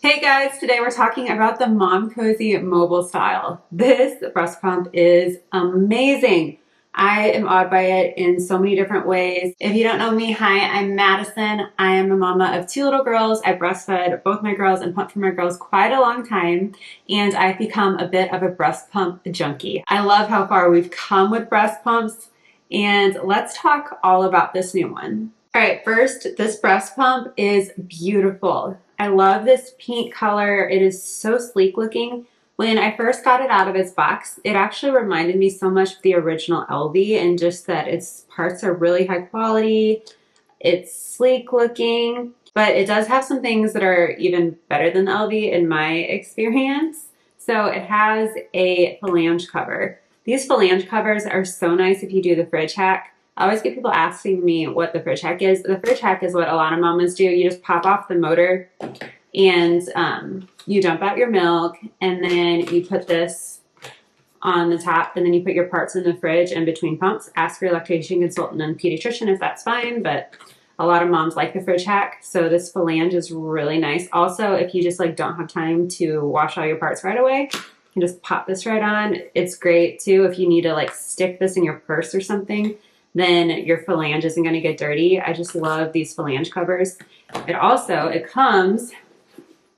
Hey guys, today we're talking about the Momcozy Mobile Style. This breast pump is amazing. I am awed by it in so many different ways. If you don't know me, hi, I'm Madison. I am a mama of two little girls. I breastfed both my girls and pumped for my girls quite a long time, and I've become a bit of a breast pump junkie. I love how far we've come with breast pumps, and let's talk all about this new one. All right, first, this breast pump is beautiful. I love this pink color. It is so sleek looking. When I first got it out of its box, it actually reminded me so much of the original LV, and just that its parts are really high quality. It's sleek looking, but it does have some things that are even better than the LV in my experience. So it has a flange cover. These flange covers are so nice if you do the fridge hack. I always get people asking me what the fridge hack is. The fridge hack is what a lot of mamas do. You just pop off the motor and you dump out your milk, and then you put this on the top, and then you put your parts in the fridge in between pumps. Ask your lactation consultant and pediatrician if that's fine, but a lot of moms like the fridge hack. So this flange is really nice. Also, if you just don't have time to wash all your parts right away, you can just pop this right on. It's great too if you need to stick this in your purse or something, then your flange isn't going to get dirty. I just love these flange covers. It comes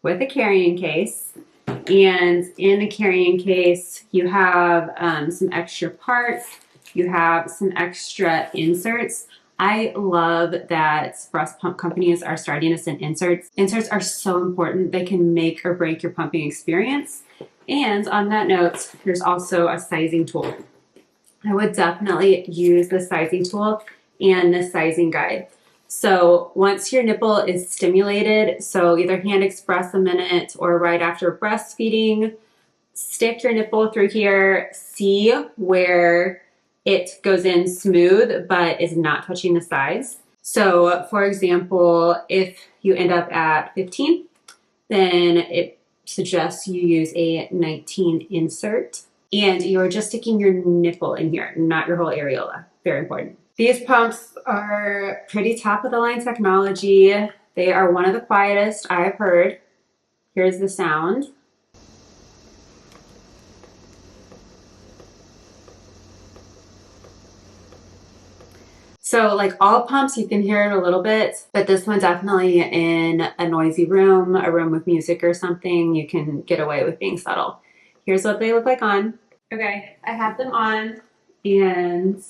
with a carrying case, and in the carrying case you have some extra parts. You have some extra inserts. I love that breast pump companies are starting to send inserts. Inserts are so important. They can make or break your pumping experience. And on that note, there's also a sizing tool. I would definitely use the sizing tool and the sizing guide. So once your nipple is stimulated, so either hand express a minute or right after breastfeeding, stick your nipple through here, see where it goes in smooth but is not touching the sides. So for example, if you end up at 15, then it suggests you use a 19 insert. And you're just sticking your nipple in here, not your whole areola. Very important. These pumps are pretty top of the line technology. They are one of the quietest I've heard. Here's the sound. So all pumps, you can hear it a little bit, but this one definitely in a noisy room, a room with music or something, you can get away with being subtle. Here's what they look like on. Okay, I have them on, and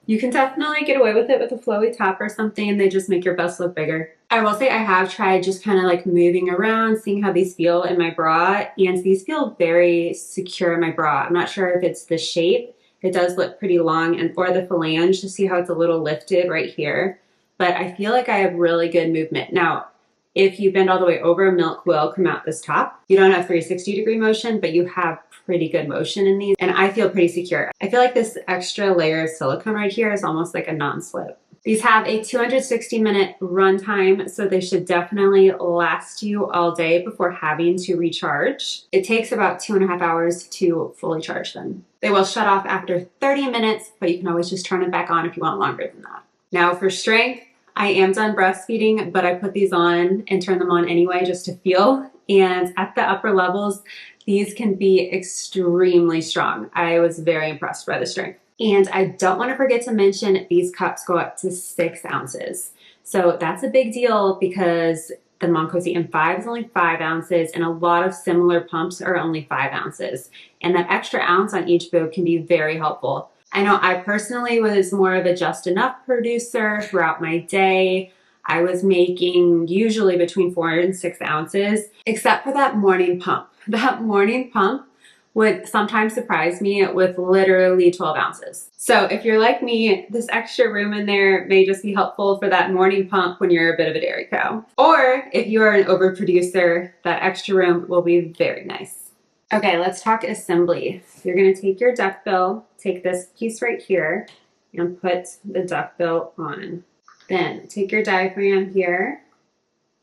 you can definitely get away with it with a flowy top or something. They just make your bust look bigger. I will say I have tried just kind of moving around, seeing how these feel in my bra, and these feel very secure in my bra. I'm not sure if it's the shape. It does look pretty long, and or the phalange, to see how it's a little lifted right here. But I feel like I have really good movement. Now, if you bend all the way over, milk will come out this top. You don't have 360-degree motion, but you have pretty good motion in these, and I feel pretty secure. I feel like this extra layer of silicone right here is almost like a non-slip. These have a 260-minute runtime, so they should definitely last you all day before having to recharge. It takes about 2.5 hours to fully charge them. They will shut off after 30 minutes, but you can always just turn it back on if you want longer than that. Now for strength, I am done breastfeeding, but I put these on and turn them on anyway just to feel. And at the upper levels, these can be extremely strong. I was very impressed by the strength. And I don't want to forget to mention these cups go up to 6 ounces. So that's a big deal because the Momcozy M5 is only 5 ounces, and a lot of similar pumps are only 5 ounces. And that extra ounce on each boob can be very helpful. I know I personally was more of a just enough producer throughout my day. I was making usually between 4 and 6 ounces, except for that morning pump. That morning pump would sometimes surprise me with literally 12 ounces. So if you're like me, this extra room in there may just be helpful for that morning pump when you're a bit of a dairy cow. Or if you're an overproducer, that extra room will be very nice. Okay, let's talk assembly. You're gonna take your duckbill, take this piece right here, and put the duckbill on. Then take your diaphragm here,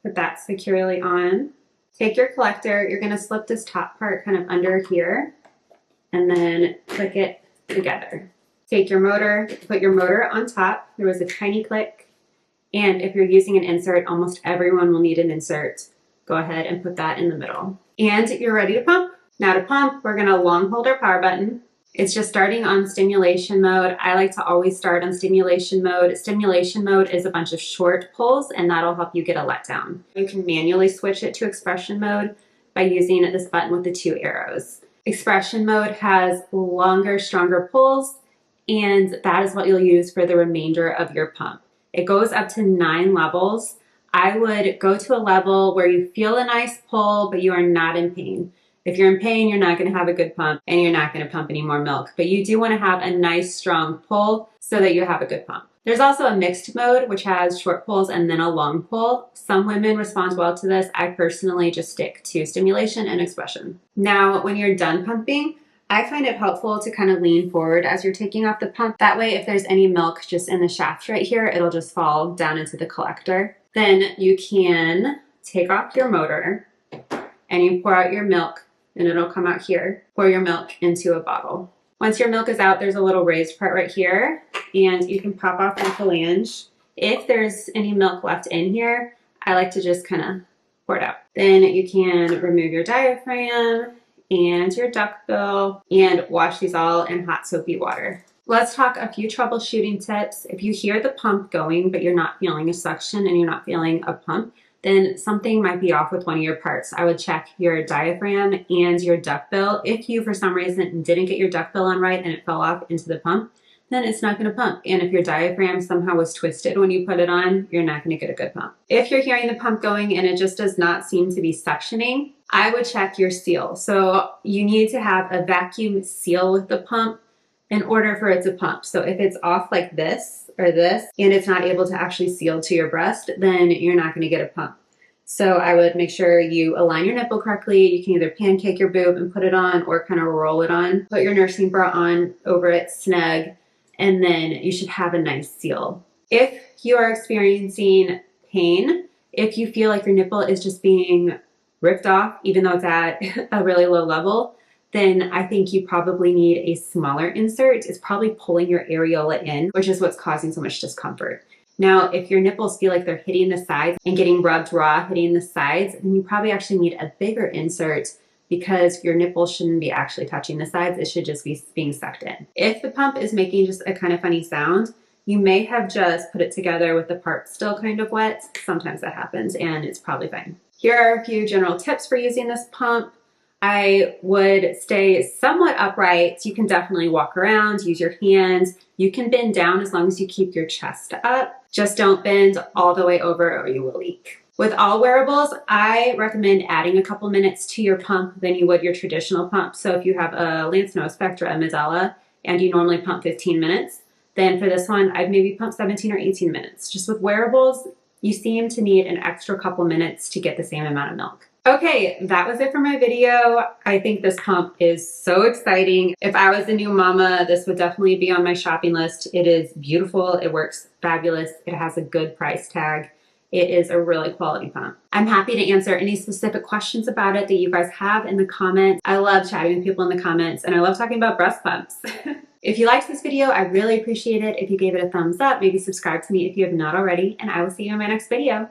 put that securely on. Take your collector, you're gonna slip this top part kind of under here, and then click it together. Take your motor, put your motor on top. There was a tiny click, and if you're using an insert, almost everyone will need an insert. go ahead and put that in the middle. And you're ready to pump. Now to pump, we're gonna long hold our power button. It's just starting on stimulation mode. I like to always start on stimulation mode. Stimulation mode is a bunch of short pulls, and that'll help you get a letdown. You can manually switch it to expression mode by using this button with the 2 arrows. Expression mode has longer, stronger pulls, and that is what you'll use for the remainder of your pump. It goes up to 9 levels. I would go to a level where you feel a nice pull, but you are not in pain. If you're in pain, you're not going to have a good pump and you're not going to pump any more milk, but you do want to have a nice strong pull so that you have a good pump. There's also a mixed mode, which has short pulls and then a long pull. Some women respond well to this. I personally just stick to stimulation and expression. Now, when you're done pumping, I find it helpful to kind of lean forward as you're taking off the pump. That way, if there's any milk just in the shaft right here, it'll just fall down into the collector. Then you can take off your motor and you pour out your milk, and it'll come out here. Pour your milk into a bottle. Once your milk is out, there's a little raised part right here, and you can pop off the flange. If there's any milk left in here, I like to just kind of pour it out. Then you can remove your diaphragm and your duckbill and wash these all in hot soapy water. Let's talk a few troubleshooting tips. If you hear the pump going, but you're not feeling a suction and you're not feeling a pump, then something might be off with one of your parts. I would check your diaphragm and your duckbill. If you, for some reason, didn't get your duckbill on right and it fell off into the pump, then it's not going to pump. And if your diaphragm somehow was twisted when you put it on, you're not going to get a good pump. If you're hearing the pump going and it just does not seem to be suctioning, I would check your seal. So you need to have a vacuum seal with the pump in order for it to pump. So if it's off like this or this, and it's not able to actually seal to your breast, then you're not going to get a pump. So I would make sure you align your nipple correctly. You can either pancake your boob and put it on or kind of roll it on. Put your nursing bra on over it snug, and then you should have a nice seal. If you are experiencing pain, if you feel like your nipple is just being ripped off, even though it's at a really low level, then I think you probably need a smaller insert. It's probably pulling your areola in, which is what's causing so much discomfort. Now, if your nipples feel like they're hitting the sides and getting rubbed raw, hitting the sides, then you probably actually need a bigger insert because your nipples shouldn't be actually touching the sides. It should just be being sucked in. If the pump is making just a kind of funny sound, you may have just put it together with the part still kind of wet. Sometimes that happens and it's probably fine. Here are a few general tips for using this pump. I would stay somewhat upright. You can definitely walk around, use your hands. You can bend down as long as you keep your chest up. Just don't bend all the way over or you will leak. With all wearables, I recommend adding a couple minutes to your pump than you would your traditional pump. So if you have a Lanceno, Spectra, a Medela, and you normally pump 15 minutes, then for this one, I'd maybe pump 17 or 18 minutes. Just with wearables, you seem to need an extra couple minutes to get the same amount of milk. Okay, that was it for my video. I think this pump is so exciting. If I was a new mama, this would definitely be on my shopping list. It is beautiful. It works fabulous. It has a good price tag. It is a really quality pump. I'm happy to answer any specific questions about it that you guys have in the comments. I love chatting with people in the comments, and I love talking about breast pumps. If you liked this video, I really appreciate it if you gave it a thumbs up. Maybe subscribe to me if you have not already, and I will see you in my next video.